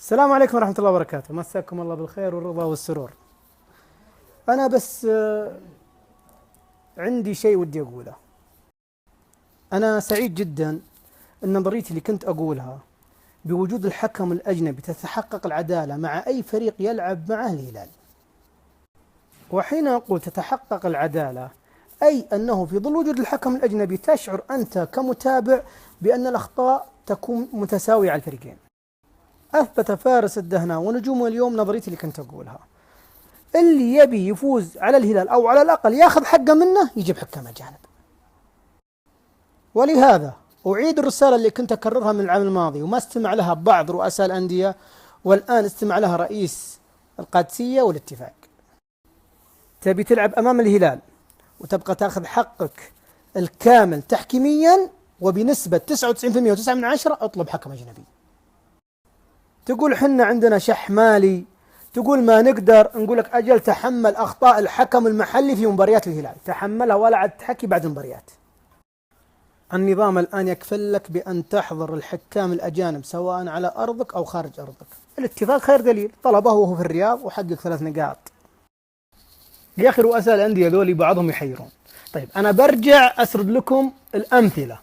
السلام عليكم ورحمة الله وبركاته. مساكم الله بالخير والرضا والسرور. أنا بس عندي شيء ودي أقوله. أنا سعيد جدا أن نظريتي اللي كنت أقولها بوجود الحكم الأجنبي تتحقق العدالة مع أي فريق يلعب معه الهلال. وحين أقول تتحقق العدالة أي أنه في ظل وجود الحكم الأجنبي تشعر أنت كمتابع بأن الأخطاء تكون متساوية على الفريقين. أثبت فارس الدهناوي ونجومه اليوم نظريتي اللي كنت أقولها. اللي يبي يفوز على الهلال أو على الأقل ياخذ حقه منه يجيب حكام أجانب. ولهذا أعيد الرسالة اللي كنت أكررها من العام الماضي وما استمع لها بعض رؤساء الأندية، والآن استمع لها رئيس القادسية والاتفاق. تبي تلعب أمام الهلال وتبقى تاخذ حقك الكامل تحكيميا وبنسبة 99.9 اطلب حكم أجنبي. تقول حنا عندنا شح مالي، تقول ما نقدر، نقول لك أجل تحمل أخطاء الحكم المحلي في مباريات الهلال، تحملها ولا عاد تحكي بعد المباريات. النظام الآن يكفل لك بأن تحضر الحكام الأجانب سواء على أرضك أو خارج أرضك. الاتفاق خير دليل، طلبه وهو في الرياض وحقق 3 نقاط. يا أخي رؤساء الأندية ذولي بعضهم يحيرون. طيب أنا برجع أسرد لكم الأمثلة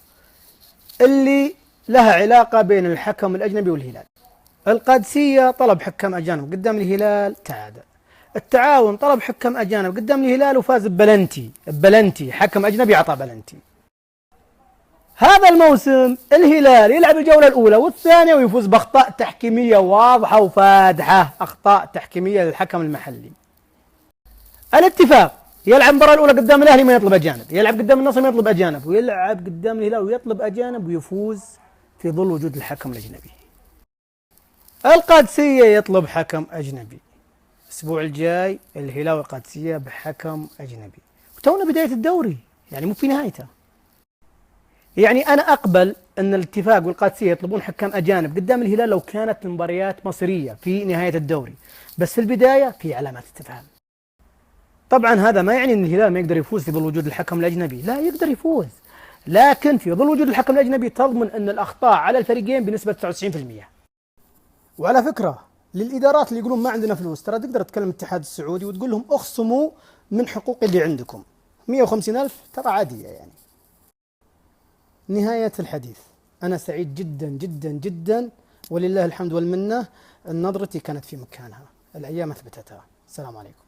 اللي لها علاقة بين الحكم الأجنبي والهلال. القادسية طلب حكام أجانب قدام الهلال تعادل. التعاون طلب حكام أجانب قدام الهلال وفاز ببلنتي حكم أجنبي عطى بلنتي. هذا الموسم الهلال يلعب الجولة الأولى والثانية ويفوز بأخطاء تحكيمية واضحة وفادحة، أخطاء تحكيمية للحكم المحلي. الاتفاق يلعب المباراة الأولى قدام الأهلي ما يطلب أجانب، يلعب قدام النصر ما يطلب أجانب، ويلعب قدام الهلال ويطلب أجانب ويفوز في ظل وجود الحكم الأجنبي. القادسية يطلب حكم أجنبي. الأسبوع الجاي الهلال والقادسية بحكم أجنبي، وتونا بداية الدوري يعني مو في نهايته. يعني أنا أقبل أن الاتفاق والقادسية يطلبون حكام أجانب قدام الهلال لو كانت المباريات مصرية في نهاية الدوري، بس في البداية في علامات استفهام. طبعا هذا ما يعني أن الهلال ما يقدر يفوز في ظل وجود الحكم الأجنبي، لا يقدر يفوز، لكن في ظل وجود الحكم الأجنبي تضمن أن الأخطاء على الفريقين بنسبة 99%. وعلى فكرة للإدارات اللي يقولون ما عندنا فلوس، ترى تقدر تكلم الاتحاد السعودي وتقول لهم اخصموا من حقوق اللي عندكم 150,000، ترى عادية يعني. نهاية الحديث، أنا سعيد جدا جدا جدا ولله الحمد والمنة، نظرتي كانت في مكانها، الأيام أثبتتها. السلام عليكم.